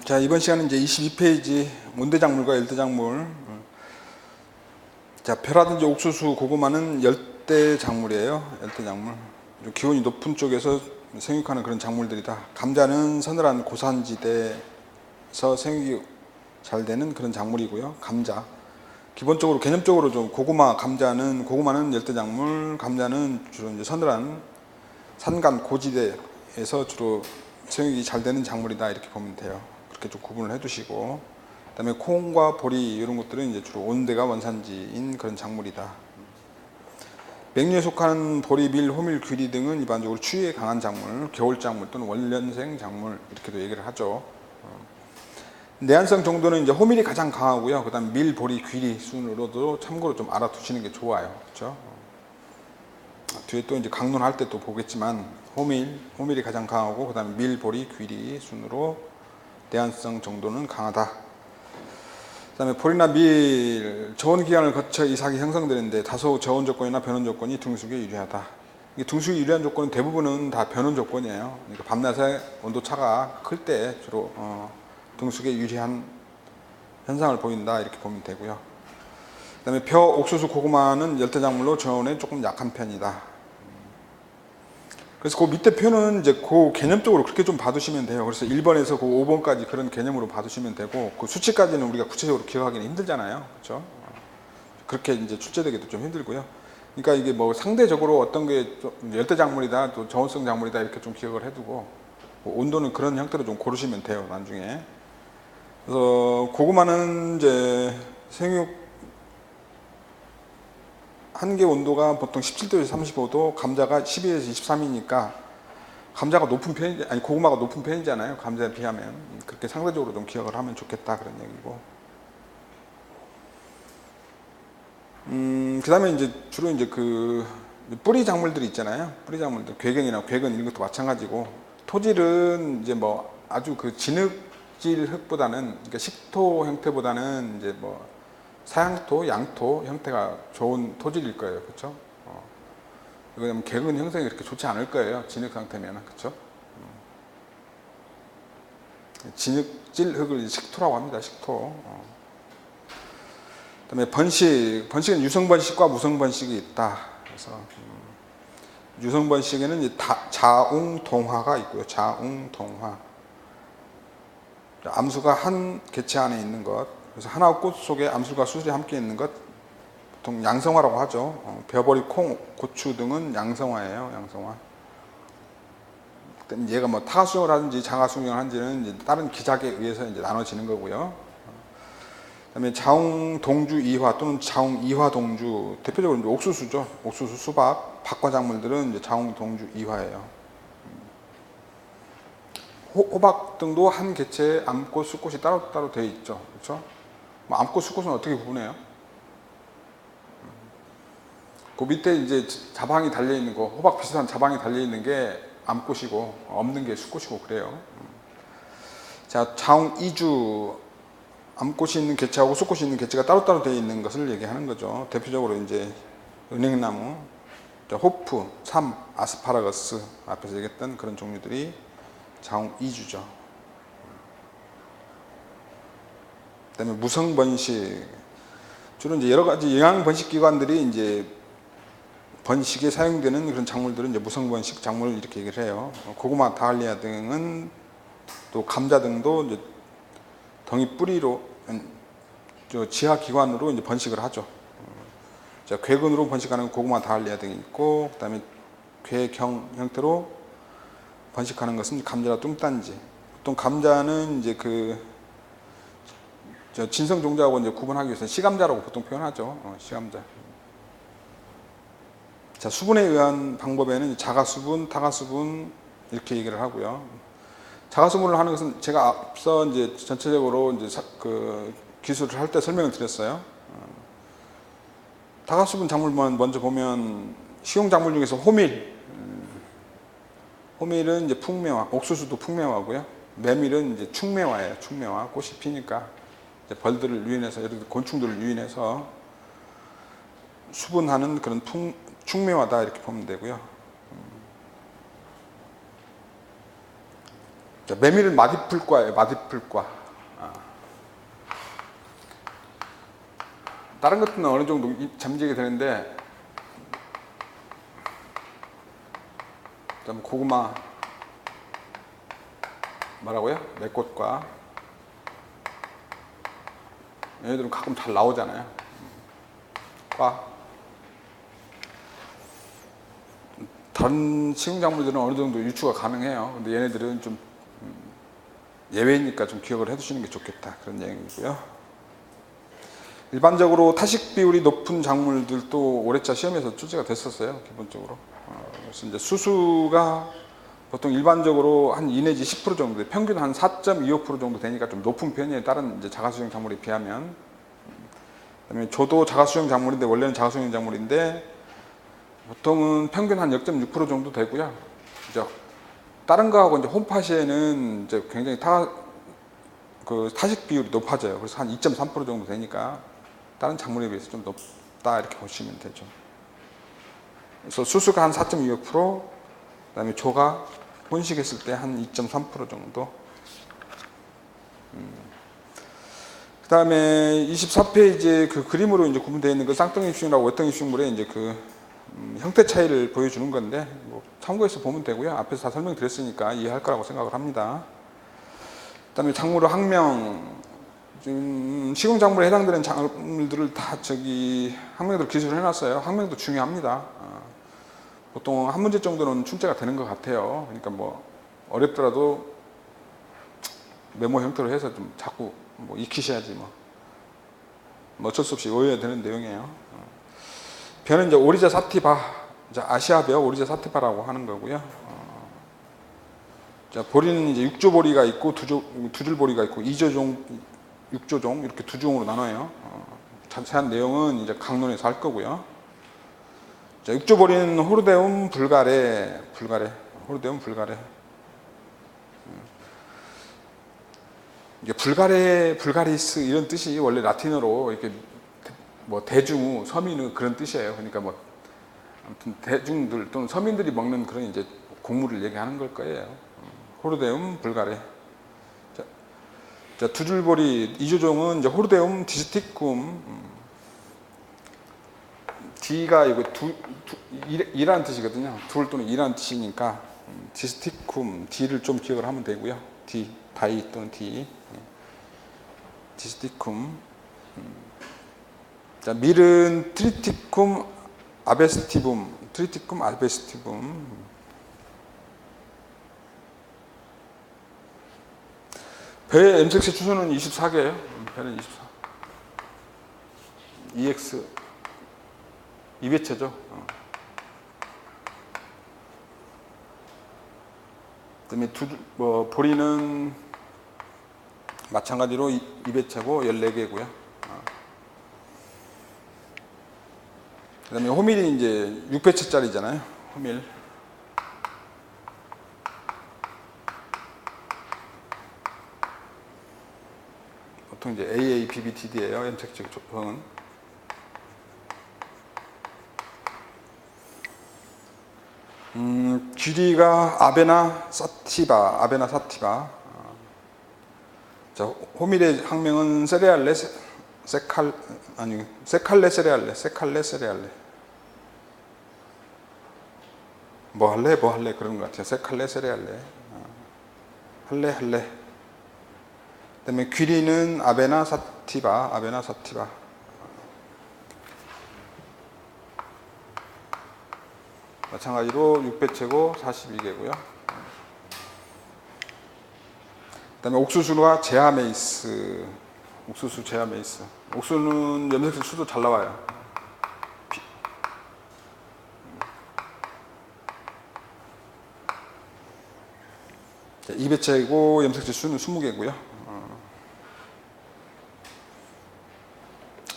자, 이번 시간은 이제 22페이지 온대작물과 열대작물. 자, 벼라든지 옥수수, 고구마는 열대작물이에요. 열대작물. 좀 기온이 높은 쪽에서 생육하는 그런 작물들이다. 감자는 서늘한 고산지대에서 생육이 잘 되는 그런 작물이고요. 감자. 기본적으로 개념적으로 좀 고구마는 열대작물, 감자는 주로 이제 서늘한 산간 고지대에서 주로 생육이 잘 되는 작물이다, 이렇게 보면 돼요. 그렇게 좀 구분을 해두시고, 그다음에 콩과 보리 이런 것들은 이제 주로 온대가 원산지인 그런 작물이다. 맥류에 속하는 보리, 밀, 호밀, 귀리 등은 일반적으로 추위에 강한 작물, 겨울 작물 또는 원년생 작물 이렇게도 얘기를 하죠. 내한성 정도는 이제 호밀이 가장 강하고요. 그다음 밀, 보리, 귀리 순으로도 참고로 좀 알아두시는 게 좋아요. 그렇죠? 뒤에 또 이제 강론할 때 또 보겠지만 호밀이 가장 강하고 그다음에 밀, 보리, 귀리 순으로 내한성 정도는 강하다. 그다음에 보리나 밀 저온 기간을 거쳐 이삭이 형성되는데 다소 저온 조건이나 변온 조건이 등수기에 유리하다. 이게 등수기 유리한 조건은 대부분은 다 변온 조건이에요. 그러니까 밤낮의 온도 차가 클 때 주로 등수기에 유리한 현상을 보인다, 이렇게 보면 되고요. 그다음에 벼, 옥수수, 고구마는 열대작물로 저온에 조금 약한 편이다. 그래서 그 밑에 표는 이제 그 개념적으로 그렇게 좀 봐두시면 돼요. 그래서 1번에서 그 5번까지 그런 개념으로 봐두시면 되고, 그 수치까지는 우리가 구체적으로 기억하기는 힘들잖아요. 그렇죠? 그렇게 이제 출제되기도 좀 힘들고요. 그러니까 이게 뭐 상대적으로 어떤 게 열대작물이다, 또 저온성 작물이다, 이렇게 좀 기억을 해두고, 뭐 온도는 그런 형태로 좀 고르시면 돼요, 나중에. 그래서 고구마는 이제 생육 한계 온도가 보통 17도에서 35도, 감자가 12에서 23이니까 감자가 높은 편이, 아니 고구마가 높은 편이잖아요. 감자에 비하면. 그렇게 상대적으로 좀 기억을 하면 좋겠다, 그런 얘기고. 그다음에 이제 주로 이제 그 뿌리 작물들이 있잖아요. 뿌리 작물들, 괴경이나 괴근 이런 것도 마찬가지고, 토질은 이제 뭐 아주 그 진흙질 흙보다는, 그러니까 식토 형태보다는 이제 뭐 사양토, 양토 형태가 좋은 토질일 거예요. 그렇죠? 왜냐면 객은 형성이 그렇게 좋지 않을 거예요. 진흙 상태면. 그렇죠? 진흙질 흙을 식토라고 합니다. 식토. 그다음에 번식은 유성번식과 무성번식이 있다. 그래서 유성번식에는 이제 자웅동화가 있고요. 자웅동화. 암수가 한 개체 안에 있는 것. 그래서 하나의 꽃 속에 암수가 수술이 함께 있는 것, 보통 양성화라고 하죠. 벼보리, 콩, 고추 등은 양성화예요. 양성화. 얘가 뭐 타가수용을 하든지 장가수용을 하는지는 이제 다른 기작에 의해서 이제 나눠지는 거고요. 그다음에 자웅동주 이화 또는 자웅이화 동주, 대표적으로 이제 옥수수죠. 옥수수, 수박, 박과 작물들은 이제 자웅동주 이화예요. 호박 등도 한 개체에 암꽃, 수꽃이 따로따로 되어 있죠. 그렇죠? 뭐 암꽃, 수꽃은 어떻게 구분해요? 그 밑에 이제 자방이 달려 있는 거, 호박 비슷한 자방이 달려 있는 게 암꽃이고 없는 게 수꽃이고 그래요. 자, 자웅이주, 암꽃이 있는 개체하고 수꽃이 있는 개체가 따로따로 되어 있는 것을 얘기하는 거죠. 대표적으로 이제 은행나무, 호프, 참, 아스파라거스, 앞에서 얘기했던 그런 종류들이 자웅이주죠. 그다음에 무성번식, 주로 이제 여러 가지 영양 번식 기관들이 이제 번식에 사용되는 그런 작물들은 이제 무성번식 작물을 이렇게 얘기를 해요. 고구마, 다알리아 등은, 또 감자 등도 이제 덩이 뿌리로, 지하 기관으로 이제 번식을 하죠. 자, 괴근으로 번식하는 고구마, 다알리아 등이 있고, 그다음에 괴경 형태로 번식하는 것은 감자나 뚱딴지. 보통 감자는 이제 그 진성 종자하고 이제 구분하기 위해서 시감자라고 보통 표현하죠. 시감자. 자, 수분에 의한 방법에는 자가수분, 타가수분 이렇게 얘기를 하고요. 자가수분을 하는 것은 제가 앞서 이제 전체적으로 이제 그 기술을 할 때 설명을 드렸어요. 타가수분 작물만 먼저 보면, 식용 작물 중에서 호밀은 이제 풍매화, 옥수수도 풍매화고요. 메밀은 이제 충매화예요. 충매화. 꽃이 피니까 이제 벌들을 유인해서, 예를 들어 곤충들을 유인해서 수분하는 그런 충매화다, 이렇게 보면 되고요. 자, 메밀은 마디풀과예요. 마디풀과. 다른 것들은 어느 정도 잠재게 되는데, 그다음 고구마 뭐라고요? 맥꽃과 얘네들은 가끔 잘 나오잖아요. 과. 다른 식용작물들은 어느 정도 유추가 가능해요. 근데 얘네들은 좀 예외니까 좀 기억을 해두시는 게 좋겠다, 그런 얘기고요. 일반적으로 타식 비율이 높은 작물들도 올해차 시험에서 출제가 됐었어요, 기본적으로. 그래서 이제 수수가 보통 일반적으로 한 2 내지 10% 정도, 평균 한 4.25% 정도 되니까 좀 높은 편이에요. 다른 이제 자가수용 작물에 비하면. 그다음에 조도 자가수용 작물인데, 원래는 자가수용 작물인데 보통은 평균 한 0.6% 정도 되고요. 이제 다른 거하고 이제 홈파시에는 이제 굉장히 타식 비율이 높아져요. 그래서 한 2.3% 정도 되니까 다른 작물에 비해서 좀 높다, 이렇게 보시면 되죠. 그래서 수수가 한 4.25%, 그다음에 조가 혼식했을 때 한 2.3% 정도. 그다음에 24페이지에 그 그림으로 이제 구분되어 있는 그 쌍둥이 입식물하고 외덩이 입식물의 이제 그 형태 차이를 보여주는 건데, 뭐 참고해서 보면 되고요. 앞에서 다 설명드렸으니까 이해할 거라고 생각을 합니다. 그다음에 작물의 학명, 식용작물에 해당되는 작물들을 다 학명들 기술을 해놨어요. 학명도 중요합니다. 보통 한 문제 정도는 출제가 되는 것 같아요. 그러니까 뭐 어렵더라도 메모 형태로 해서 좀 자꾸 뭐 익히셔야지 뭐 어쩔 수 없이 외워야 되는 내용이에요. 벼는 이제 오리자 사티바, 아시아벼 오리자 사티바라고 하는 거고요. 자, 보리는 이제 육조보리가 있고 두줄보리가 있고 2조종, 6조종 이렇게 두 종으로 나눠요. 자세한 내용은 이제 강론에서 할 거고요. 자, 육조보리는 호르데움 불가레, 호르데움 불가레. 이게 불가리스 이런 뜻이 원래 라틴어로 이렇게 뭐 대중우, 서민우 그런 뜻이에요. 그러니까 뭐 아무튼 대중들 또는 서민들이 먹는 그런 이제 곡물을 얘기하는 걸 거예요. 호르데움 불가레. 자, 두줄보리 2조종은 이제 호르데움 디스티쿰. D가 이거 이라는 뜻이거든요. 둘 또는 이라는 뜻이니까 디스티쿰, D를 좀 기억을 하면 되고요. D, 다이 또는 D. 디스티쿰. 자, 밀은 트리티쿰 아베스티붐, 트리티쿰 아베스티붐. 배의 염색체 추수는 24개예요. 배는 24. EX 2배체죠. 그다음에 보리는 마찬가지로 2배체고 14개고요. 그다음에 호밀이 이제 6배체짜리잖아요. 호밀. 보통 이제 AA, BBTD예요. 염색체 조형은. 귀리가 아베나 사티바. 자, 호밀의 학명은 세레알레, 세칼레 세레알레. 뭐 할래 그런 것 같아요. 세칼레 세레알레. 할래. 그다음에 귀리는 아베나 사티바. 마찬가지로 6배체고 42개고요. 그다음에 옥수수와 제아메이스. 옥수수는 염색체 수도 잘 나와요. 2배체고 염색체 수는 20개고요.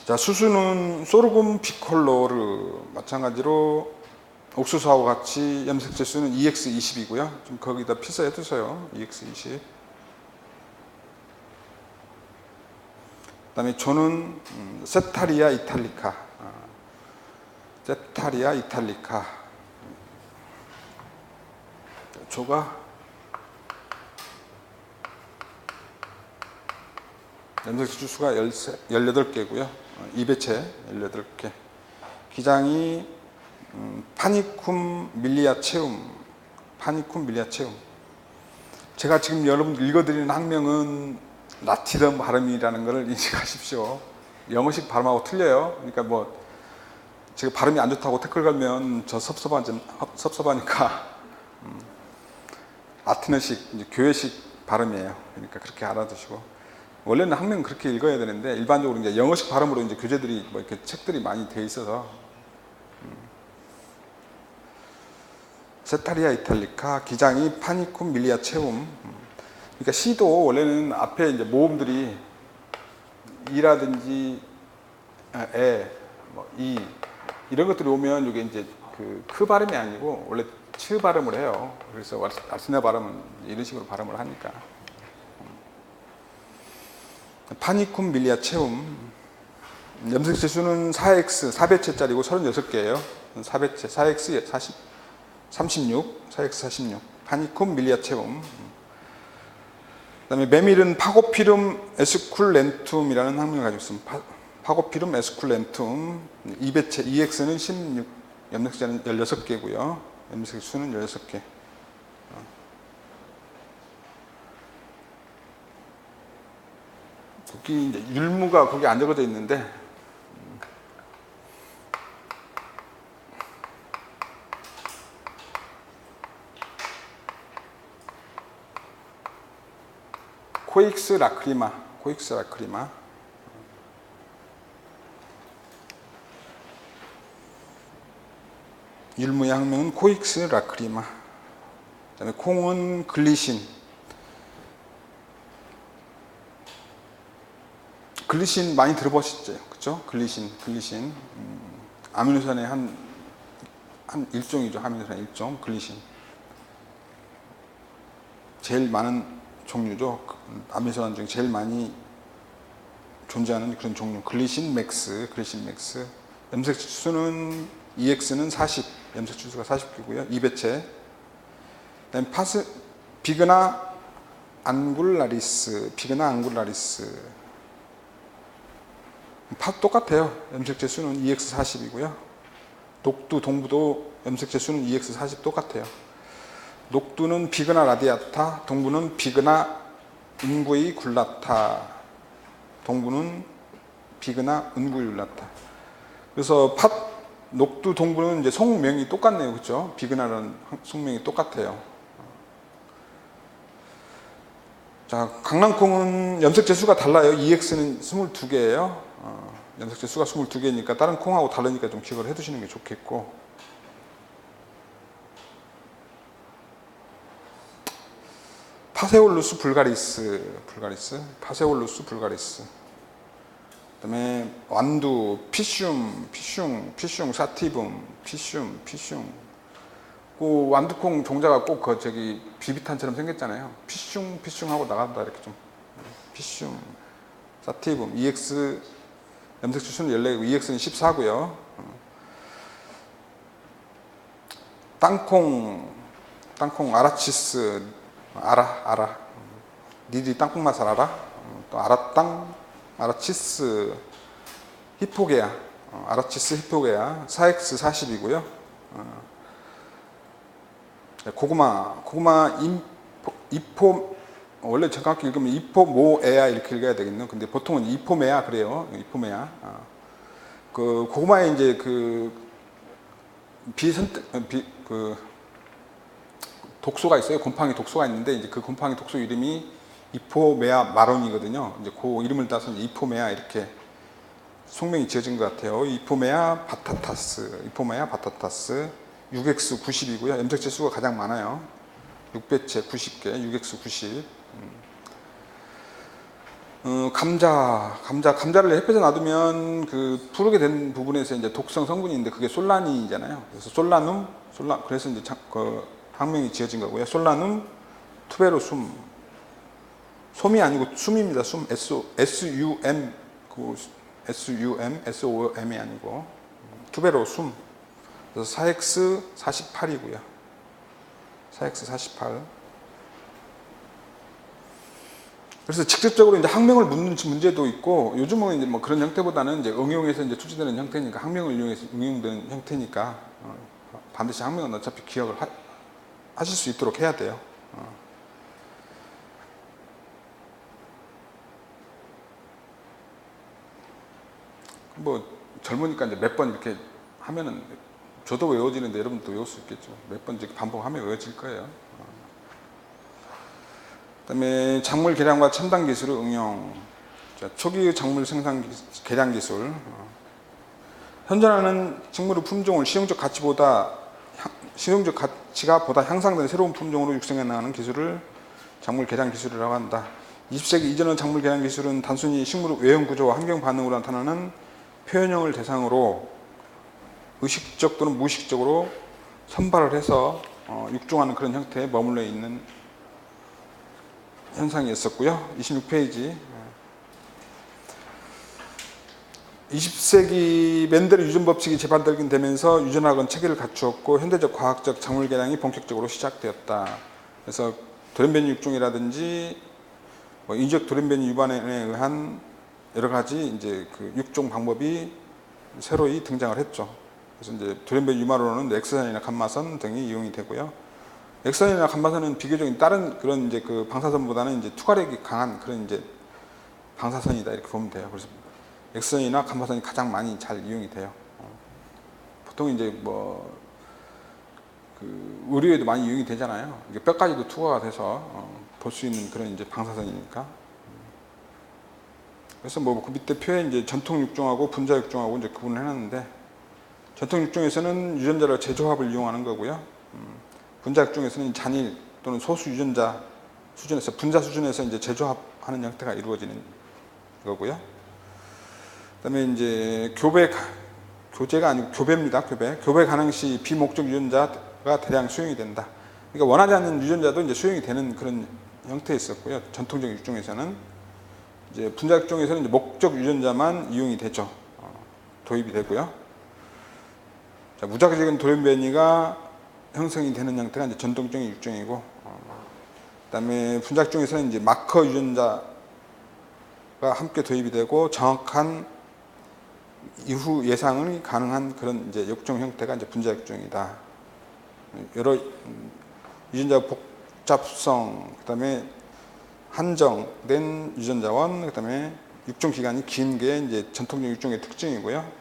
자, 수수는 소르금 비콜로르. 마찬가지로 옥수수하고 같이 염색체 수는 EX20이고요. 좀 거기다 필사해 두세요. EX20. 그다음에 조는 세타리아 이탈리카. 조가 염색 주수가 18개고요. 2배체 18개. 기장이 파니쿰 밀리아체움. 파니쿰 밀리아체움. 제가 지금 여러분 읽어드리는 학명은 라틴어 발음이라는 것을 인식하십시오. 영어식 발음하고 틀려요. 그러니까 뭐 제가 발음이 안 좋다고 댓글 걸면 저 섭섭하니까 라틴어식, 이제 교회식 발음이에요. 그러니까 그렇게 알아두시고, 원래는 학명 그렇게 읽어야 되는데 일반적으로 이제 영어식 발음으로 이제 교재들이 뭐 이렇게 책들이 많이 돼 있어서 세타리아 이탈리카, 기장이 파니쿰 밀리아체움. 그러니까 시도 원래는 앞에 이제 모음들이 이라든지 뭐 이 이런 것들이 오면 이게 이제 그 발음이 아니고 원래 츠 발음을 해요. 그래서 아스네 발음은 이런 식으로 발음을 하니까. 파니쿰 밀리아체움. 염색 지수는 4X 4배체짜리고 36개예요. 4배체 4X 36 4X 46 파니쿰 밀리아체움. 그다음에 메밀은 파고피름 에스쿨렌툼이라는 학명을 가지고 있습니다. 파고피름 에스쿨렌툼 2배체 2X는 16, 염색자는 16개고요. 염색 수는 16개. 거기 이제 율무가 거기 안 적어져 있는데 코익스 라크리마, 코익스 라크리마. 율무의 학명은 코익스 라크리마. 그다음에 콩은 글리신. 글리신 많이 들어보셨죠? 그렇죠? 글리신. 아미노산의 한 일종이죠. 아미노산의 일종, 글리신. 제일 많은 종류죠. 아미노산 중에 제일 많이 존재하는 그런 종류. 글리신 맥스. 염색 주수는 EX는 40. 염색 주수가 40개고요. 2배체. 그다음에 비그나 안굴라리스. 똑같아요. 염색 재수는 EX40이고요. 녹두, 동부도 염색 재수는 EX40 똑같아요. 녹두는 비그나 라디아타, 동부는 비그나 은구이 굴라타, 동부는 비그나 은구이 굴라타. 그래서 녹두, 동부는 이제 속명이 똑같네요. 그렇죠? 비그나라는 속명이 똑같아요. 자, 강낭콩은 염색 재수가 달라요. EX는 22개예요. 염색 재수가 22개니까 다른 콩하고 다르니까 좀 기억을 해두시는 게 좋겠고, 파세올루스 불가리스. 그다음에 완두, 피슘 사티붐, 그 완두콩 종자가 꼭 저기 비비탄처럼 생겼잖아요. 피슝 하고 나간다 이렇게 좀. 피슘, 사티붐, EX 염색 주수는 14개고 EX는 14고요. 땅콩 아라치스, 알아. 니들이 땅콩 맛을 알아? 또 아라치스 히포게아, 아라치스 히포게아 4X 40이고요. 고구마 이포, 원래 정확히 읽으면 이포모에아 이렇게 읽어야 되겠네요. 근데 보통은 이포메아 그래요. 이포메아. 그 고구마에 이제 그 독소가 있어요. 곰팡이 독소가 있는데 이제 그 곰팡이 독소 이름이 이포메아 마론이거든요. 이제 그 이름을 따서 이포메아 이렇게 속명이 지어진 것 같아요. 이포메아 바타타스 6X 90이고요. 염색 재수가 가장 많아요. 6배체 90개, 6X 90. 감자를 햇볕에 놔두면 그 푸르게 된 부분에서 이제 독성 성분이 있는데 그게 솔라닌이잖아요. 그래서 그래서 이제 그 학명이 지어진 거고요. 솔라눔 투베로숨. 솜이 아니고 숨입니다. 숨. SUM. SOM이 아니고 투베로숨. 그래서 4X 48이고요. 4X 48. 그래서 직접적으로 이제 학명을 묻는 문제도 있고, 요즘은 이제 뭐 그런 형태보다는 이제 응용해서 이제 출제되는 형태니까, 학명을 이용해서 응용되는 형태니까, 반드시 학명은 어차피 기억을 하실 수 있도록 해야 돼요. 뭐 젊으니까 이제 몇 번 이렇게 하면은 저도 외워지는데 여러분도 외울 수 있겠죠. 몇 번 이렇게 반복하면 외워질 거예요. 그다음에 작물 개량과 첨단 기술의 응용. 자, 초기 작물 생산 개량 기술. 현존하는 식물의 품종을 실용적 가치가 보다 향상된 새로운 품종으로 육성해 나가는 기술을 작물 개량 기술이라고 한다. 20세기 이전의 작물 개량 기술은 단순히 식물의 외형 구조와 환경 반응으로 나타나는 표현형을 대상으로 의식적 또는 무의식적으로 선발을 해서 육종하는 그런 형태에 머물러 있는 현상이었었고요. 26페이지. 20세기 멘델의 유전 법칙이 재발되면서 유전학은 체계를 갖추었고 현대적 과학적 작물 개량이 본격적으로 시작되었다. 그래서 돌연변이 육종이라든지 인적 돌연변이 유반에 의한 여러 가지 이제 그 육종 방법이 새로이 등장을 했죠. 그래서 이제 돌연변이 유마로는 엑스선이나 감마선 등이 이용이 되고요. 엑스선이나 감마선은 비교적 다른 그런 이제 그 방사선보다는 이제 투과력이 강한 그런 이제 방사선이다 이렇게 보면 돼요. 그래서 엑스선이나 감마선이 가장 많이 잘 이용이 돼요. 보통 이제 뭐 그 의료에도 많이 이용이 되잖아요. 이게 뼈까지도 투과가 돼서 볼 수 있는 그런 이제 방사선이니까. 그래서 뭐 그 밑에 표에 이제 전통 육종하고 분자 육종하고 이제 구분을 해놨는데, 전통 육종에서는 유전자를 재조합을 이용하는 거고요. 분자 육종에서는 잔일 또는 소수 유전자 수준에서 분자 수준에서 이제 재조합하는 형태가 이루어지는 거고요. 그다음에 이제 교제가 아니고 교배입니다. 교배 가능 시 비목적 유전자가 대량 수용이 된다. 그러니까 원하지 않는 유전자도 이제 수용이 되는 그런 형태에 있었고요. 전통적 육종에서는 이제 분자 육종에서는 이제 목적 유전자만 이용이 되죠. 도입이 되고요. 자, 무작위적인 돌연변이가 형성이 되는 형태가 이제 전통적인 육종이고, 그다음에 분자 육종에서는 이제 마커 유전자가 함께 도입이 되고 정확한 이후 예상이 가능한 그런 이제 육종 형태가 이제 분자 육종이다. 여러 유전자 복잡성, 그다음에 한정된 유전자원, 그다음에 육종 기간이 긴 게 이제 전통적 육종의 특징이고요.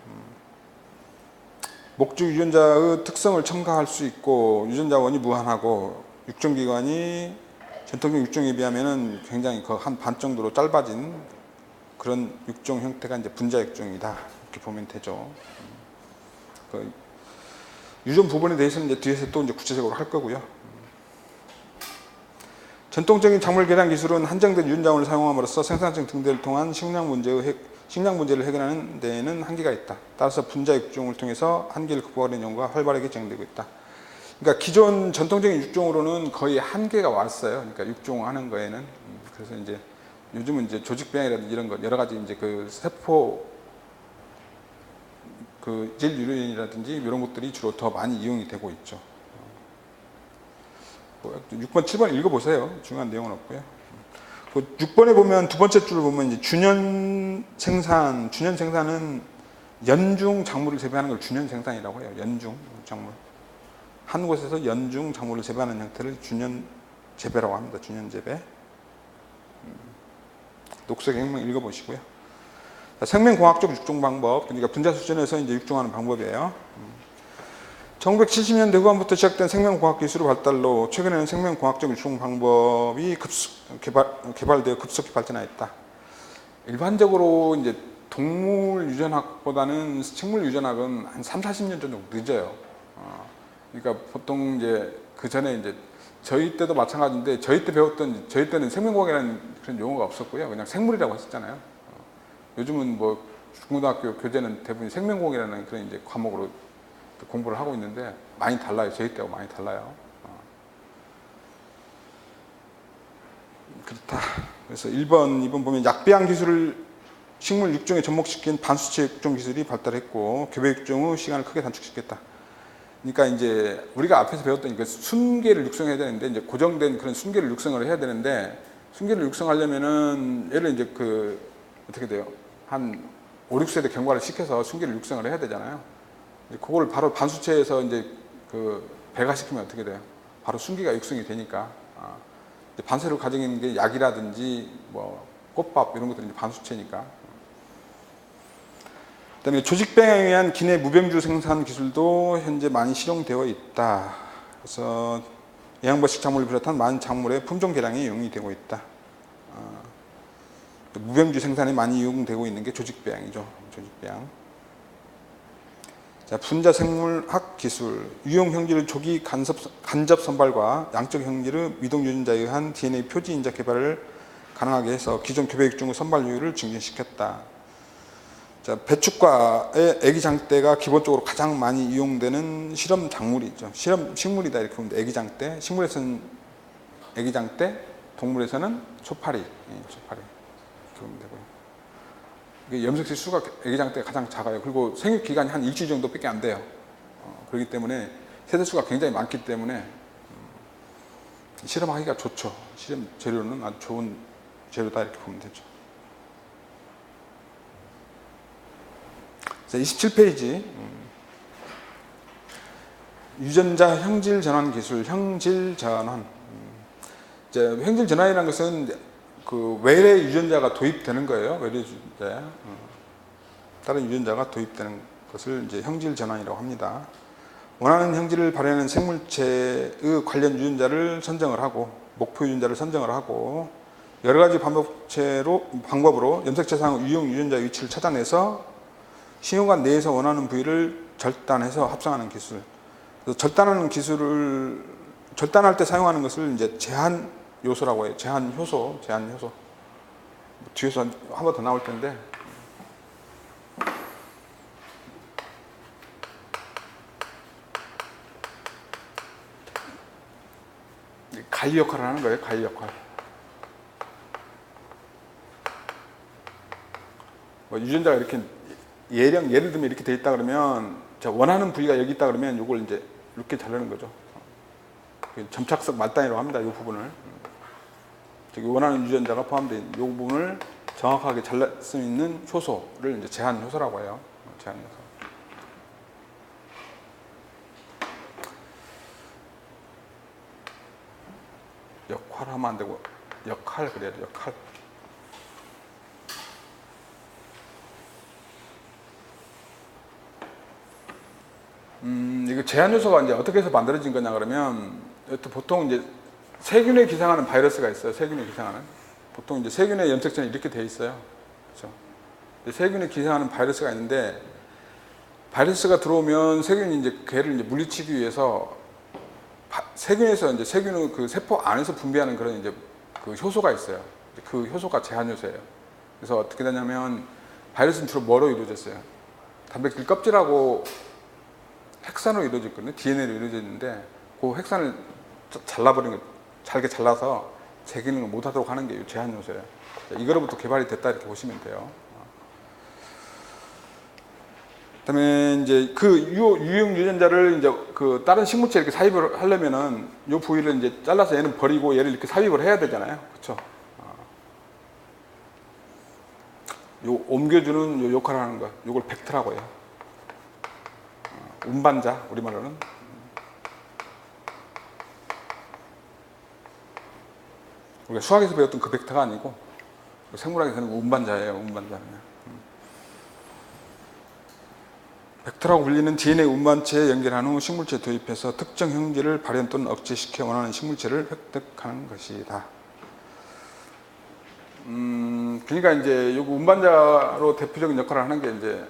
목적 유전자의 특성을 첨가할 수 있고 유전자원이 무한하고 육종 기간이 전통적 육종에 비하면은 굉장히 한 반 정도로 짧아진 그런 육종 형태가 이제 분자 육종이다 이렇게 보면 되죠. 그 유전 부분에 대해서는 이제 뒤에서 또 이제 구체적으로 할 거고요. 전통적인 작물 개량 기술은 한정된 유전자원을 사용함으로써 생산성 등등을 통한 식량 문제를 해결하는 데에는 한계가 있다. 따라서 분자 육종을 통해서 한계를 극복하려는 연구가 활발하게 진행되고 있다. 그러니까 기존 전통적인 육종으로는 거의 한계가 왔어요. 그러니까 육종하는 거에는. 그래서 이제 요즘은 이제 조직병이라든지 이런 것 여러 가지 이제 그 세포 그 질 유전이라든지 이런 것들이 주로 더 많이 이용이 되고 있죠. 6번, 7번 읽어보세요. 중요한 내용은 없고요. 6번에 보면 두 번째 줄을 보면 이제 준연 생산은 연중 작물을 재배하는 걸 준연 생산이라고 해요. 연중 작물. 한 곳에서 연중 작물을 재배하는 형태를 준연 재배라고 합니다. 준연 재배. 녹색의 혁명 읽어보시고요. 생명공학적 육종 방법, 그러니까 분자 수준에서 이제 육종하는 방법이에요. 1970년대 후반부터 시작된 생명공학 기술의 발달로 최근에는 생명공학적 육종 방법이 개발되어 급속히 발전하였다. 일반적으로 이제 동물 유전학보다는 식물 유전학은 한 3, 40년 정도 늦어요. 그러니까 보통 이제 그 전에 이제 저희 때도 마찬가지인데 저희 때는 생명공학이라는 그런 용어가 없었고요. 그냥 생물이라고 했었잖아요. 요즘은 뭐 중고등학교 교재는 대부분 생명공학이라는 그런 이제 과목으로 공부를 하고 있는데 많이 달라요. 저희 때하고 많이 달라요. 그렇다. 그래서 2번 보면 약배양 기술을 식물 육종에 접목시킨 반수체 육종 기술이 발달했고 교배 육종의 시간을 크게 단축시켰다. 그러니까 이제 우리가 앞에서 배웠던 그 순계를 육성해야 되는데 이제 고정된 그런 순계를 육성을 해야 되는데 승기를 육성하려면은 얘를 이제 그 어떻게 돼요? 한 5, 6세대 경과를 시켜서 승기를 육성을 해야 되잖아요. 이제 그걸 바로 반수체에서 이제 그 배가시키면 어떻게 돼요? 바로 순기가 육성이 되니까. 이제 반세를 가지고 있는 게 약이라든지 뭐 꽃밥 이런 것들이 이제 반수체니까. 그다음에 조직배양에 의한 기내 무병주 생산 기술도 현재 많이 실용되어 있다. 그래서 예양버식 작물을 비롯한 많은 작물의 품종 개량에 이용이 되고 있다. 무병주 생산에 많이 이용되고 있는 게 조직배양이죠. 조직배양. 자, 분자 생물학 기술, 유용 형질의 조기 간접 선발과 양적 형질의 미동 유전자에 의한 DNA 표지 인자 개발을 가능하게 해서 기존 교배육종의 선발률을 증진시켰다. 자, 배축과의 애기장대가 기본적으로 가장 많이 이용되는 실험 작물이죠. 실험 식물이다 이렇게 보면 돼. 애기장대, 식물에서는 애기장대, 동물에서는 초파리, 초파리 이렇게 보면 되고요. 이게 염색체 수가 애기장대가 가장 작아요. 그리고 생육 기간이 한 일주일 정도밖에 안 돼요. 그렇기 때문에 세대 수가 굉장히 많기 때문에 실험하기가 좋죠. 실험 재료는 아주 좋은 재료다 이렇게 보면 되죠. 자, 27페이지. 유전자 형질 전환 기술, 형질 전환. 이제 형질 전환이라는 것은 그 외래 유전자가 도입되는 거예요. 외래 유전자. 다른 유전자가 도입되는 것을 이제 형질 전환이라고 합니다. 원하는 형질을 발현하는 생물체의 관련 유전자를 선정을 하고 목표 유전자를 선정을 하고 여러 가지 방법으로 염색체상 유용 유전자 위치를 찾아내서 신호관 내에서 원하는 부위를 절단해서 합성하는 기술. 그래서 절단할 때 사용하는 것을 이제 제한 요소라고 해요. 제한 효소. 뒤에서 한 번 더 나올 텐데. 가위 역할을 하는 거예요. 가위 역할. 뭐 유전자가 이렇게 예를 들면 이렇게 돼 있다 그러면 원하는 부위가 여기 있다 그러면 이걸 이제 이렇게 자르는 거죠. 점착석 말단이라고 합니다. 이 부분을. 원하는 유전자가 포함된 이 부분을 정확하게 잘랄 수 있는 효소를 이제 제한 효소라고 해요. 제한 효소. 역할하면 안 되고 역할 그래야죠. 역할. 이거 제한 요소가 이제 어떻게 해서 만들어진 거냐 그러면 보통 이제 세균에 기생하는 바이러스가 있어요. 세균에 기생하는. 보통 이제 세균의 염색체는 이렇게 돼 있어요. 그렇죠? 세균에 기생하는 바이러스가 있는데 바이러스가 들어오면 세균이 이제 걔를 이제 물리치기 위해서 세균에서 이제 세균의 그 세포 안에서 분비하는 그런 이제 그 효소가 있어요. 그 효소가 제한 요소예요. 그래서 어떻게 되냐면 바이러스는 주로 뭐로 이루어졌어요? 단백질 껍질하고 핵산으로 이루어졌거든요. DNA로 이루어졌는데 그 핵산을 잘라버리는 거, 잘게 잘라서 재기능을 못하도록 하는 게 제한 요소예요. 이거로부터 개발이 됐다 이렇게 보시면 돼요. 그다음에 이제 그 유용 유전자를 이제 그 다른 식물체에 이렇게 삽입을 하려면은 이 부위를 이제 잘라서 얘는 버리고 얘를 이렇게 삽입을 해야 되잖아요. 그렇죠? 요 옮겨주는 요 역할을 하는 거, 요걸 벡터라고 해요. 운반자 우리말로는. 우리가 수학에서 배웠던 그 벡터가 아니고 생물학에서는 운반자예요. 운반자. 벡터라고 불리는 DNA 운반체에 연결한 후 식물체에 도입해서 특정 형질을 발현 또는 억제시켜 원하는 식물체를 획득하는 것이다. 그러니까 이제 요 운반자로 대표적인 역할을 하는 게 이제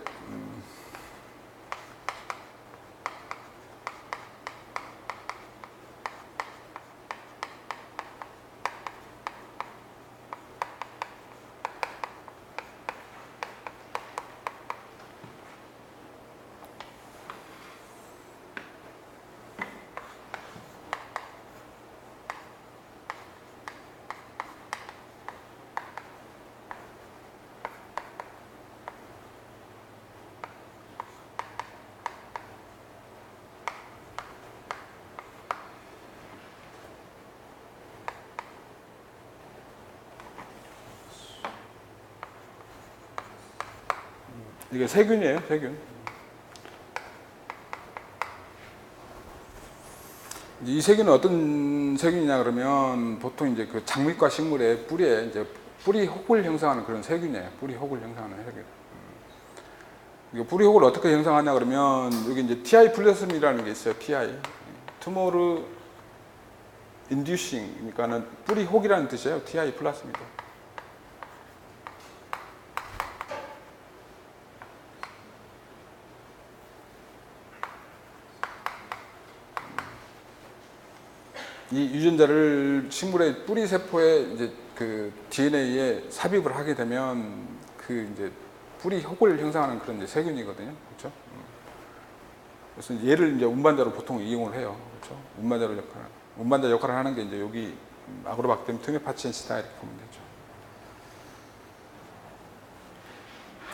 이게 세균이에요, 세균. 이 세균은 어떤 세균이냐 그러면 보통 이제 그 장미과 식물의 뿌리에 이제 뿌리 혹을 형성하는 그런 세균이에요. 뿌리 혹을 형성하는 세균. 이거 뿌리 혹을 어떻게 형성하냐 그러면 여기 이제 TI 플라스미라는 게 있어요. TI. 투모르 인듀싱, 그러니까는 뿌리 혹이라는 뜻이에요. TI 플라스미도. 이 유전자를 식물의 뿌리 세포에 이제 그 DNA에 삽입을 하게 되면 그 이제 뿌리 혹을 형성하는 그런 이제 세균이거든요. 그렇죠? 그래서 얘를 이제 운반자로 보통 이용을 해요. 그렇죠? 운반자 역할을 하는 게 이제 여기 아그로박테리움 투메파치엔시다 이렇게 보면 되죠.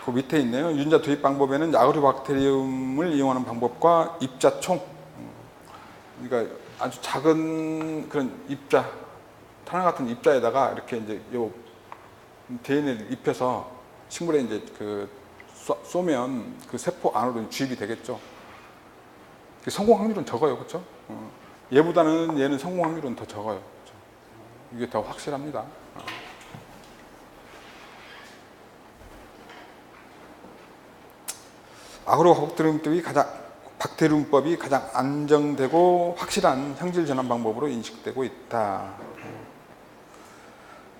그 밑에 있네요. 유전자 도입 방법에는 아그로박테리움을 이용하는 방법과 입자총. 그러니까 아주 작은 그런 입자, 탄화 같은 입자에다가 이렇게 이제 요 DNA를 입혀서 식물에 이제 그 쏘면 그 세포 안으로 주입이 되겠죠. 성공 확률은 적어요, 그렇죠? 얘보다는 얘는 성공 확률은 더 적어요. 그렇죠? 이게 더 확실합니다. 박테리움법이 가장 안정되고 확실한 형질 전환 방법으로 인식되고 있다.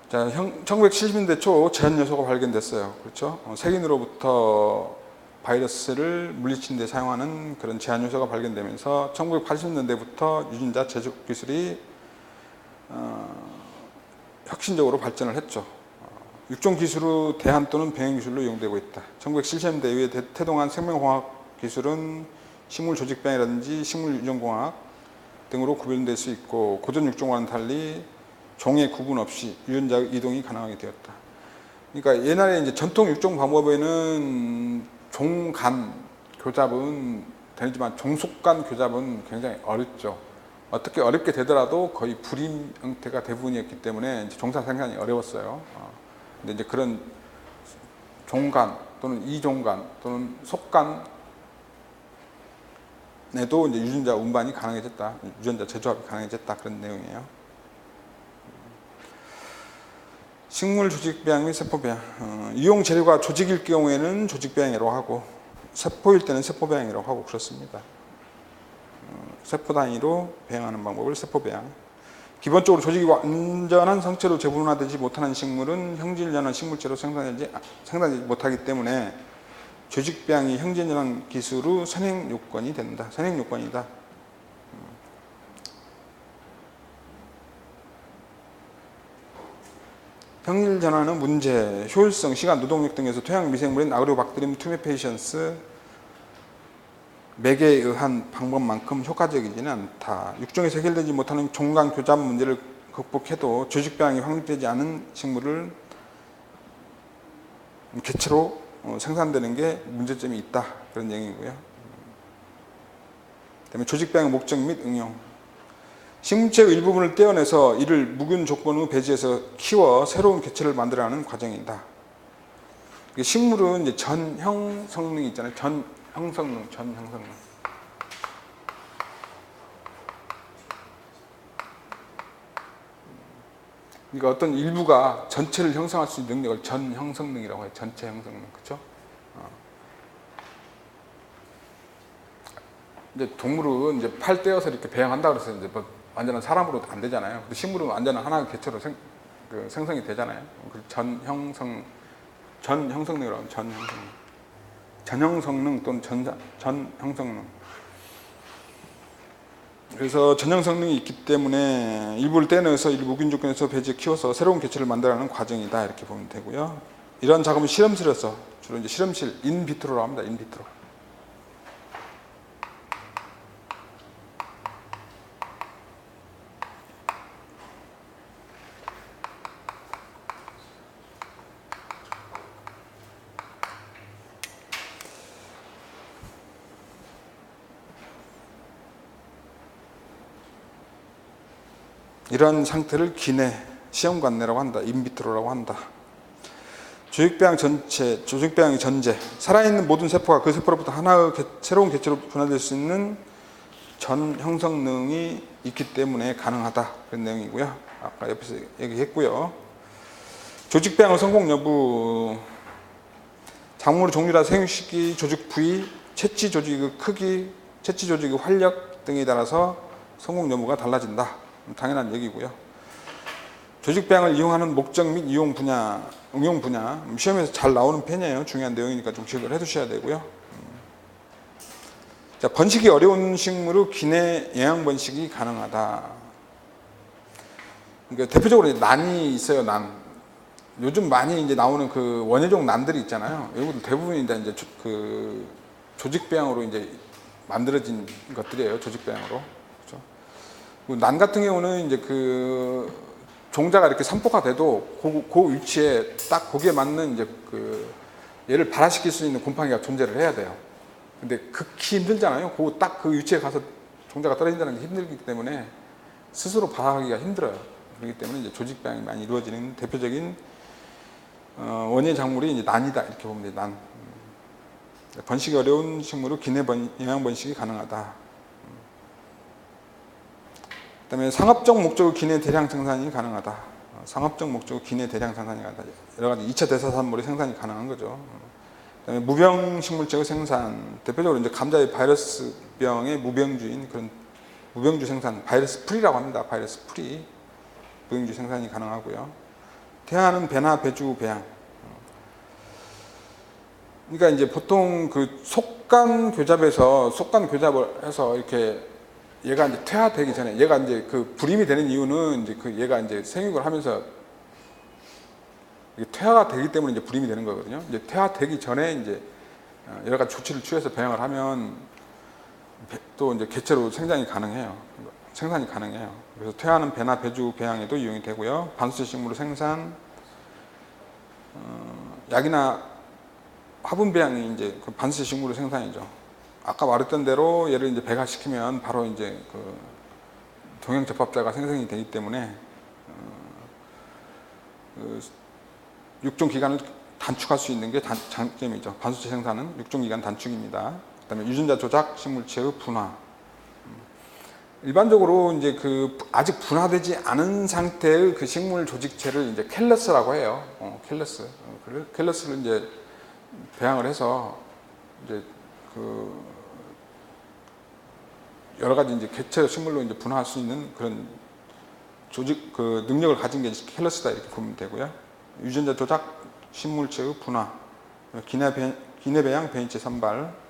자, 1970년대 초 제한 요소가 발견됐어요. 그렇죠? 세균으로부터 바이러스를 물리치는 데 사용하는 그런 제한 요소가 발견되면서 1980년대부터 유전자 제조 기술이 혁신적으로 발전을 했죠. 육종 기술로 대한 또는 병행 기술로 이용되고 있다. 1970년대 이후에 태동한 생명공학 기술은 식물 조직병이라든지 식물 유전공학 등으로 구별될 수 있고 고전 육종과는 달리 종의 구분 없이 유전자 이동이 가능하게 되었다. 그러니까 옛날에 이제 전통 육종 방법에는 종 간 교잡은 되지만 종속 간 교잡은 굉장히 어렵죠. 어떻게 어렵게 되더라도 거의 불임 형태가 대부분이었기 때문에 이제 종사 생산이 어려웠어요. 근데 이제 그런 종간 또는 이종간 또는 속간 에도 이제 유전자 운반이 가능해졌다. 유전자 재조합이 가능해졌다. 그런 내용이에요. 식물 조직배양 및 세포배양. 이용 재료가 조직일 경우에는 조직배양이라고 하고 세포일 때는 세포배양이라고 하고 그렇습니다. 세포 단위로 배양하는 방법을 세포배양. 기본적으로 조직이 완전한 성체로 재분화되지 못하는 식물은 형질전환 식물체로 생산되지 못하기 때문에 조직배양이 형질전환 기술의 선행 요건이 된다. 선행 요건이다. 형질전환은 문제, 효율성, 시간, 노동력 등에서 토양 미생물인 아그로박테리움 투메페이션스 맥에 의한 방법만큼 효과적이지는 않다. 육종에서 해결되지 못하는 종간 교잡 문제를 극복해도 조직배양이 확립되지 않은 식물을 개체로 생산되는 게 문제점이 있다. 그런 얘기고요. 그다음에 조직배양의 목적 및 응용. 식물체의 일부분을 떼어내서 이를 묵은 조건 후 배지해서 키워 새로운 개체를 만들어가는 과정이다. 식물은 이제 전형 성능이 있잖아요. 전형 성능. 그러니까 어떤 일부가 전체를 형성할 수 있는 능력을 전형 성능이라고 해요. 전체 형성능, 그렇죠? 이제 동물은 이제 팔 떼어서 이렇게 배양한다 그래서 이제 뭐 완전한 사람으로 안 되잖아요. 근데 식물은 완전한 하나의 개체로 생성이 되잖아요. 전형 성능이라고 하면 전형 성능 또는 전형 성능. 그래서 전형 성능이 있기 때문에 일부를 떼내서 일부 묵인 조건에서 배지에 키워서 새로운 개체를 만들어가는 과정이다. 이렇게 보면 되고요. 이런 작업은 실험실에서 주로 이제 실험실 인비트로라고 합니다. 인비트로. 이런 상태를 기내 시험관내라고 한다. 인비트로라고 한다. 조직배양 전체, 조직배양의 전제. 살아있는 모든 세포가 그 세포로부터 하나의 새로운 개체로 분화될 수 있는 전 형성능이 있기 때문에 가능하다. 그런 내용이고요. 아까 옆에서 얘기했고요. 조직배양의 성공 여부. 작물의 종류라 생육 시기, 조직 부위, 채취 조직의 크기, 채취 조직의 활력 등에 따라서 성공 여부가 달라진다. 당연한 얘기고요. 조직배양을 이용하는 목적 및 이용 분야, 응용 분야. 시험에서 잘 나오는 편이에요. 중요한 내용이니까 좀 기억을 해두셔야 되고요. 자, 번식이 어려운 식물의 기내 영양 번식이 가능하다. 그러니까 대표적으로 난이 있어요. 난. 요즘 많이 이제 나오는 그 원예종 난들이 있잖아요. 이것도 대부분이 이제 그 조직배양으로 이제 만들어진 것들이에요. 조직배양으로. 그렇죠? 난 같은 경우는 이제 그 종자가 이렇게 산포가 돼도 그 위치에 딱 거기에 맞는 이제 그 얘를 발화시킬 수 있는 곰팡이가 존재를 해야 돼요. 근데 극히 힘들잖아요. 딱 그 위치에 가서 종자가 떨어진다는 게 힘들기 때문에 스스로 발화하기가 힘들어요. 그렇기 때문에 이제 조직배양이 많이 이루어지는 대표적인 원예 작물이 이제 난이다. 이렇게 보면 돼요. 난. 번식이 어려운 식물의 기내 영양 번식이 가능하다. 그다음에 상업적 목적의 기내 대량 생산이 가능하다. 상업적 목적의 기내 대량 생산이 가능하다. 여러 가지 2차 대사산물의 생산이 가능한 거죠. 그다음에 무병 식물체의 생산. 대표적으로 이제 감자의 바이러스병의 무병주인 그런 무병주 생산, 바이러스 풀이라고 합니다. 바이러스 풀이. 무병주 생산이 가능하고요. 태아는 배나 배주 배양. 그러니까 이제 보통 그 속간 교잡을 해서 이렇게 얘가 이제 퇴화되기 전에 얘가 이제 그 불임이 되는 이유는 이제 그 얘가 이제 생육을 하면서 퇴화가 되기 때문에 이제 불임이 되는 거거든요. 이제 퇴화되기 전에 이제 여러 가지 조치를 취해서 배양을 하면 또 이제 개체로 생산이 가능해요. 그래서 퇴화는 배나 배주 배양에도 이용이 되고요. 반수체 식물의 생산, 약이나 화분 배양이 이제 그 반수체 식물의 생산이죠. 아까 말했던 대로 얘를 이제 배가시키면 바로 이제 그 동형 접합자가 생성이 되기 때문에 그 육종 기간을 단축할 수 있는 게 장점이죠. 반수체 생산은 육종 기간 단축입니다. 그다음에 유전자 조작, 식물체의 분화. 일반적으로 이제 그 아직 분화되지 않은 상태의 그 식물 조직체를 이제 캘러스라고 해요. 캘러스를 이제 배양을 해서 이제 그 여러 가지 이제 개체 식물로 이제 분화할 수 있는 그런 조직 그 능력을 가진 게 캘러스다 이렇게 보면 되고요. 유전자 조작, 식물체의 분화, 기내 배양, 변이체 선발.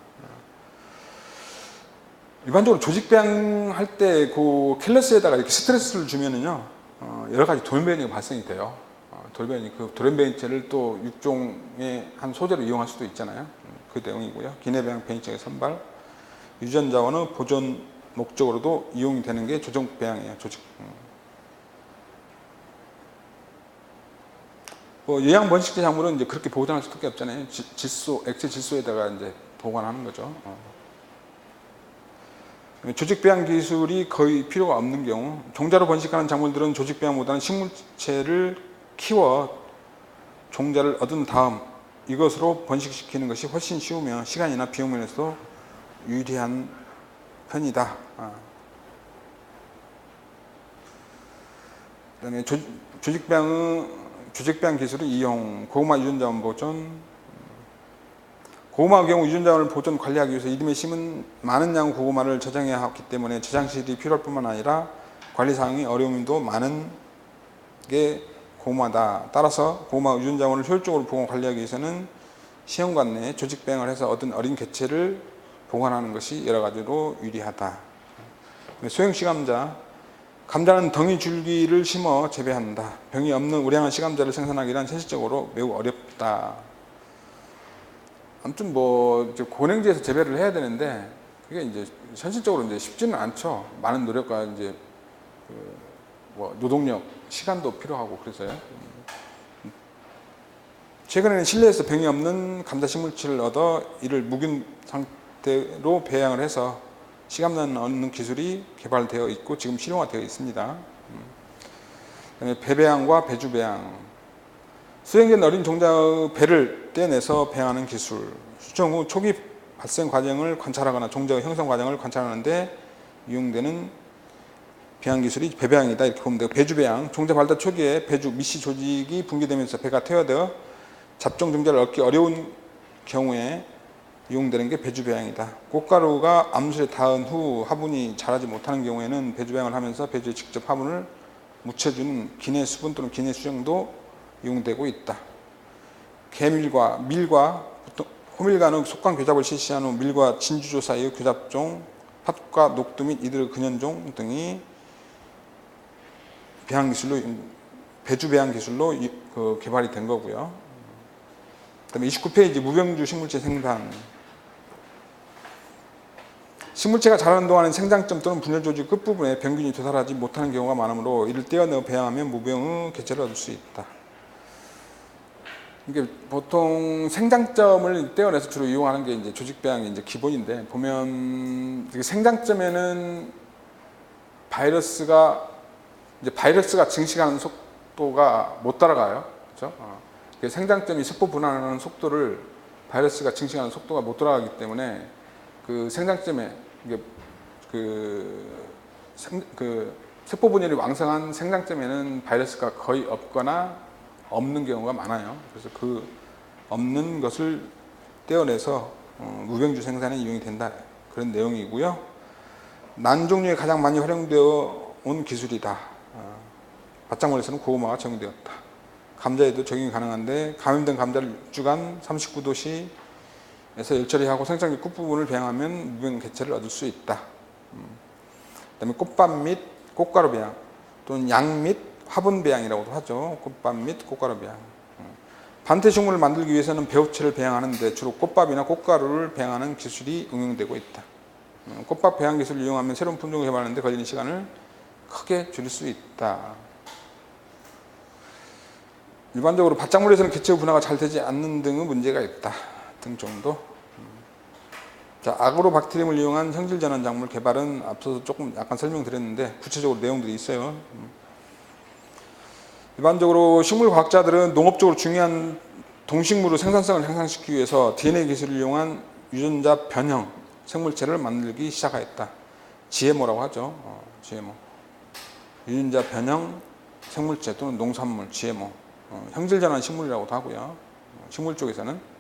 일반적으로 조직 배양할 때 그 캘러스에다가 이렇게 스트레스를 주면은요, 여러 가지 돌변이가 발생이 돼요. 그 돌변이체를 또 육종의 한 소재로 이용할 수도 있잖아요. 그 내용이고요. 기내 배양, 변이체의 선발, 유전자원의 보존 목적으로도 이용이 되는 게 조정 배양이에요. 뭐 요양 번식제 작물은 이제 그렇게 보관할 수밖에 없잖아요. 액체 질소에다가 이제 보관하는 거죠. 조직 배양 기술이 거의 필요가 없는 경우, 종자로 번식하는 작물들은 조직 배양보다는 식물체를 키워 종자를 얻은 다음 이것으로 번식시키는 것이 훨씬 쉬우며 시간이나 비용 면에서도 유리한 편이다. 그다음에 조직 배양 기술의 이용, 고구마 유전자원 보존. 고구마의 경우 유전자원을 보존 관리하기 위해서 이듬해 심은 많은 양의 고구마를 저장해야 하기 때문에 저장실이 필요할 뿐만 아니라 관리사항이 어려움도 많은 게 고구마다. 따라서 고구마 유전자원을 효율적으로 보관 관리하기 위해서는 시험관 내에 조직 배양을 해서 얻은 어린 개체를 보관하는 것이 여러 가지로 유리하다. 소형 시감자. 감자는 덩이 줄기를 심어 재배한다. 병이 없는 우량한 시감자를 생산하기란 현실적으로 매우 어렵다. 아무튼 뭐 고냉지에서 재배를 해야 되는데 그게 이제 현실적으로 이제 쉽지는 않죠. 많은 노력과 이제 뭐 노동력, 시간도 필요하고 그래서요. 최근에는 실내에서 병이 없는 감자 식물체를 얻어 이를 묵은 상태로 배양을 해서 시감자를 얻는 기술이 개발되어 있고 지금 실용화되어 있습니다. 그다음에 배배양과 배주배양. 수행된 어린 종자의 배를 떼어내서 배양하는 기술. 수정 후 초기 발생 과정을 관찰하거나 종자의 형성 과정을 관찰하는데 이용되는 배양 기술이 배배양이다 이렇게 보면 되고, 배주 배양. 종자 발달 초기에 배주 밑시 조직이 붕괴되면서 배가 퇴화되어 잡종 종자를 얻기 어려운 경우에 이용되는 게 배주 배양이다. 꽃가루가 암술에 닿은 후 화분이 자라지 못하는 경우에는 배주 배양을 하면서 배주에 직접 화분을 묻혀주는 기내 수분 또는 기내 수정도 이용되고 있다. 개밀과 밀과 보통 호밀과는 속관 교잡을 실시한 후 밀과 진주조 사이의 교잡종, 팥과 녹두 및 이들의 근연종 등이 배양 기술로, 배주 배양 기술로 개발이 된 거고요. 그다음에 29페이지 무병주 식물체 생산. 식물체가 자라는 동안은 생장점 또는 분열 조직 끝부분에 병균이 도달하지 못하는 경우가 많으므로 이를 떼어내어 배양하면 무병의 개체를 얻을 수 있다. 이게 보통 생장점을 떼어내서 주로 이용하는 게 이제 조직 배양이 이제 기본인데, 보면 생장점에는 바이러스가 증식하는 속도가 못 따라가요. 그렇죠? 생장점이 세포 분화하는 속도를 바이러스가 증식하는 속도가 못 따라가기 때문에 그 생장점에 이게 세포 분열이 왕성한 생장점에는 바이러스가 거의 없거나 없는 경우가 많아요. 그래서 그 없는 것을 떼어내서 무병주 생산에 이용이 된다, 그런 내용이고요. 난 종류에 가장 많이 활용되어 온 기술이다. 밭작물에서는 고구마가 적용되었다. 감자에도 적용이 가능한데 감염된 감자를 6주간 39도씨에서 열처리하고 생장기 끝부분을 배양하면 무병 개체를 얻을 수 있다. 그다음에 꽃밥 및 꽃가루 배양 또는 양 및 화분 배양이라고도 하죠. 꽃밥 및 꽃가루 배양. 반태식물을 만들기 위해서는 배우체를 배양하는데 주로 꽃밥이나 꽃가루를 배양하는 기술이 응용되고 있다. 꽃밥 배양 기술을 이용하면 새로운 품종을 개발하는데 걸리는 시간을 크게 줄일 수 있다. 일반적으로 밭작물에서는 개체 분화가 잘 되지 않는 등의 문제가 있다 등 정도. 자, 아그로박테리움을 이용한 형질 전환 작물 개발은 앞서서 조금 약간 설명드렸는데 구체적으로 내용들이 있어요. 일반적으로 식물 과학자들은 농업적으로 중요한 동식물의 생산성을 향상시키기 위해서 DNA 기술을 이용한 유전자 변형 생물체를 만들기 시작하였다. GMO라고 하죠. GMO. 유전자 변형 생물체 또는 농산물 GMO. 형질 전환 식물이라고도 하고요. 식물 쪽에서는.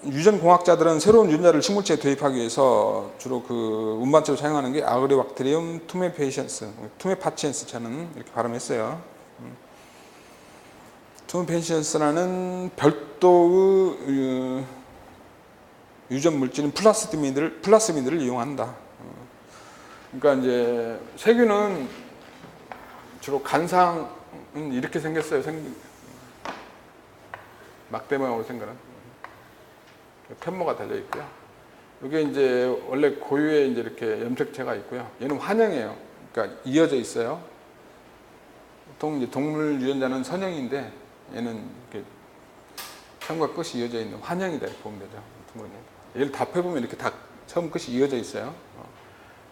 유전공학자들은 새로운 유전자를 식물체에 도입하기 위해서 주로 그 운반체로 사용하는 게 아그로박테리움 투메파치엔스라는 이렇게 발음했어요. 투메파치엔스라는 별도의 유전 물질인 플라스미드를 이용한다. 그러니까 이제 세균은 주로 간상은 이렇게 생겼어요. 막대 모양으로 생겨는 캔모가 달려 있고요. 이게 이제 원래 고유의 이제 이렇게 염색체가 있고요. 얘는 환형이에요. 그러니까 이어져 있어요. 보통 이제 동물 유전자는 선형인데 얘는 이렇게 처음과 끝이 이어져 있는 환형이다 이렇게 보면 되죠. 얘를 다 펴보면 이렇게 다 처음 끝이 이어져 있어요.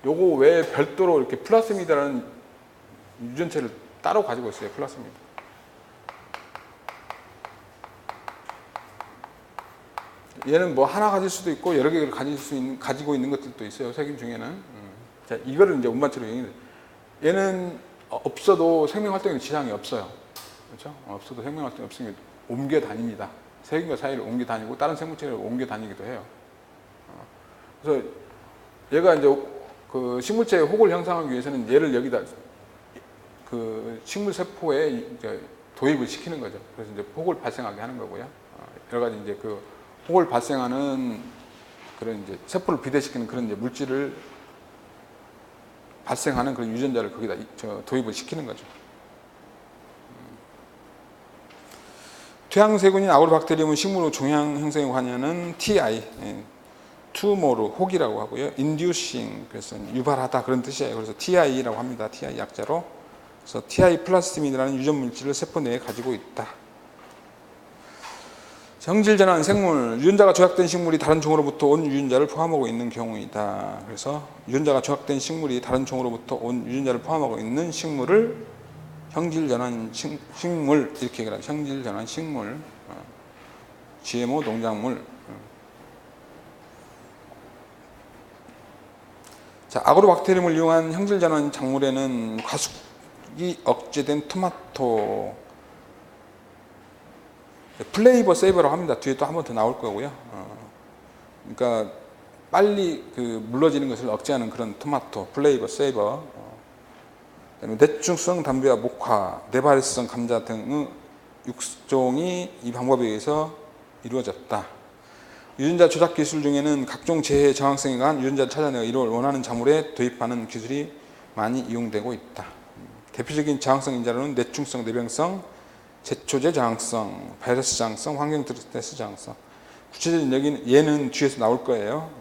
요거 외에 별도로 이렇게 플라스미드라는 유전체를 따로 가지고 있어요. 플라스미드. 얘는 뭐 하나 가질 수도 있고 여러 개를 가지고 있는 것들도 있어요. 세균 중에는. 자, 이거를 이제 운반체로 이용해. 얘는 없어도 생명 활동에 지장이 없어요. 그렇죠? 없어도 생명 활동이 없으면 옮겨 다닙니다. 세균과 사이를 옮겨 다니고 다른 생물체를 옮겨 다니기도 해요. 그래서 얘가 이제 그 식물체의 혹을 형성하기 위해서는 얘를 여기다 그 식물 세포에 이제 도입을 시키는 거죠. 그래서 이제 혹을 발생하게 하는 거고요. 여러 가지 이제 그 혹을 발생하는 그런 이제 세포를 비대시키는 그런 이제 물질을 발생하는 그런 유전자를 거기다 도입을 시키는 거죠. 퇴항세균인 아그로박테리움은 식물의 종양 형성에 관여하는 TI, 투모르, 혹이라고 하고요. inducing, 그래서 유발하다 그런 뜻이에요. 그래서 TI라고 합니다. TI 약자로. 그래서 TI 플라스미드라는 유전 물질을 세포 내에 가지고 있다. 성질 전환 생물, 유전자가 조작된 식물이 다른 종으로부터 온 유전자를 포함하고 있는 경우이다. 그래서 유전자가 조작된 식물이 다른 종으로부터 온 유전자를 포함하고 있는 식물을 형질 전환 식물 이렇게 얘기하죠. 형질 전환 식물, GMO 농작물. 자, 아그로박테리움을 이용한 형질 전환 작물에는 과습이 억제된 토마토, 플레이버 세이버라고 합니다. 뒤에 또 한 번 더 나올 거고요. 그러니까 빨리 물러지는 것을 억제하는 그런 토마토, 플레이버 세이버. 그다음에 뇌중성 담배와 목화, 네바리스성 감자 등의 육종이 이 방법에 의해서 이루어졌다. 유전자 조작 기술 중에는 각종 재해에 저항성에 강한 유전자를 찾아내어 이를 원하는 작물에 도입하는 기술이 많이 이용되고 있다. 대표적인 저항성 인자로는 뇌중성, 뇌병성, 제초제 저항성, 바이러스 저항성, 환경 스트레스 저항성. 구체적인 얘는 뒤에서 나올 거예요.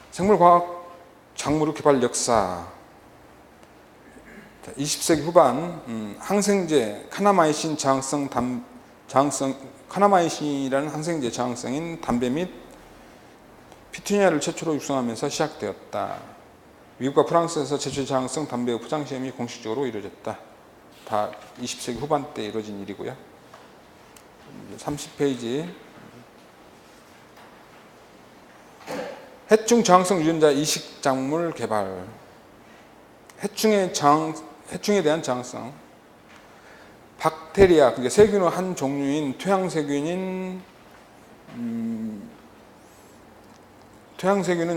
생물과학 작물 개발 역사. 20세기 후반 항생제 카나마이신 카나마이신이라는 항생제 저항성인 담배 및 피투니아를 최초로 육성하면서 시작되었다. 미국과 프랑스에서 제초제 저항성 담배의 포장 시험이 공식적으로 이루어졌다. 다 20세기 후반 때 이루어진 일이고요. 30페이지. 해충 저항성 유전자 이식 작물 개발. 해충에 대한 저항성. 박테리아, 그러니까 세균의 한 종류인 토양세균은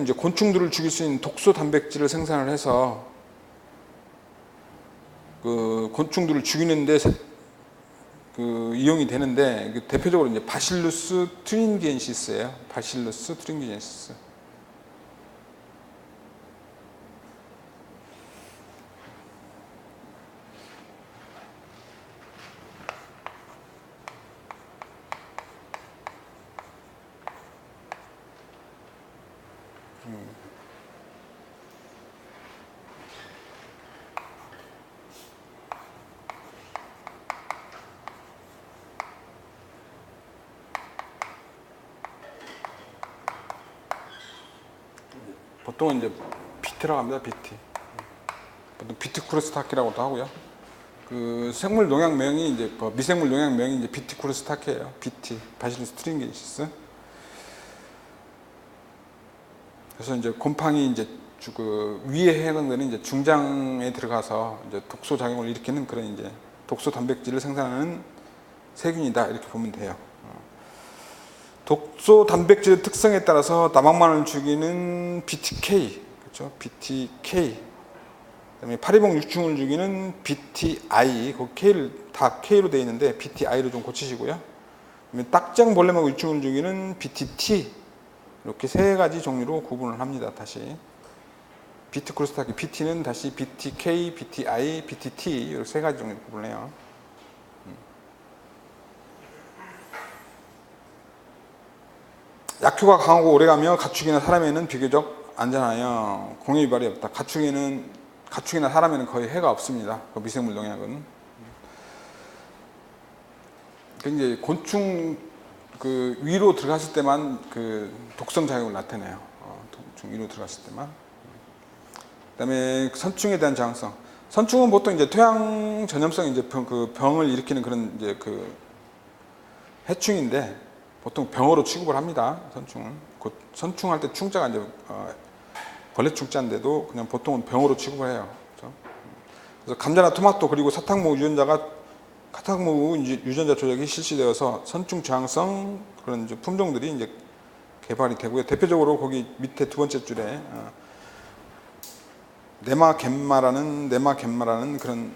이제 곤충들을 죽일 수 있는 독소 단백질을 생산을 해서 곤충들을 죽이는데 이용이 되는데 대표적으로 이제 바실루스 트린기엔시스예요. 바실루스 트린기엔시스. 보통은 이제 BT라고 합니다. BT. 보통 비티쿠르스타키라고도 하고요. 생물 농약명이 이제 미생물 농약명이 이제 비티쿠르스타키예요. BT, 바실루스 트린기엔시스. 그래서 이제 곰팡이 이제 위에 해당되는 이제 중장에 들어가서 이제 독소 작용을 일으키는 그런 이제 독소 단백질을 생산하는 세균이다 이렇게 보면 돼요. 독소 단백질의 특성에 따라서 다막만을 죽이는 BTK, 그렇죠? BTK. 그다음에 파리봉 유충을 죽이는 BTI, 그 K를 다 K로 되어 있는데 BTI로 좀 고치시고요. 그다음에 딱정벌레하고 유충을 죽이는 BTT, 이렇게 세 가지 종류로 구분을 합니다. 다시 비티쿠르스타키, BT는 다시 BTK, BTI, BTT 이렇게 세 가지 종류로 구분해요. 약효가 강하고 오래가며 가축이나 사람에는 비교적 안전하여 공해 유발이 없다. 가축이나 사람에는 거의 해가 없습니다. 미생물 농약은. 이제 곤충 위로 들어갔을 때만 독성 작용을 나타내요. 곤충 위로 들어갔을 때만. 그다음에 선충에 대한 저항성. 선충은 보통 이제 토양 전염성 이제 병을 일으키는 그런 이제 해충인데. 보통 병으로 취급을 합니다. 선충은. 선충할 때 충자가 이제 벌레 충자인데도 그냥 보통은 병으로 취급을 해요. 그렇죠? 그래서 감자나 토마토 그리고 사탕무 유전자 조작이 실시되어서 선충 저항성 그런 이제 품종들이 이제 개발이 되고요. 대표적으로 거기 밑에 두 번째 줄에 네마겐마라는 그런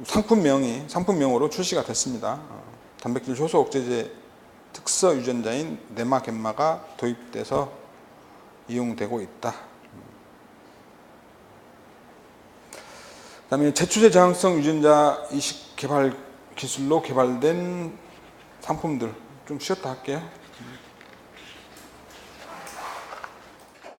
상품명으로 출시가 됐습니다. 단백질 효소 억제제 특서 유전자인 네마겐마가 도입돼서 이용되고 있다. 그다음에 제초제 저항성 유전자 이식 개발 기술로 개발된 상품들 좀 쉬었다 할게요.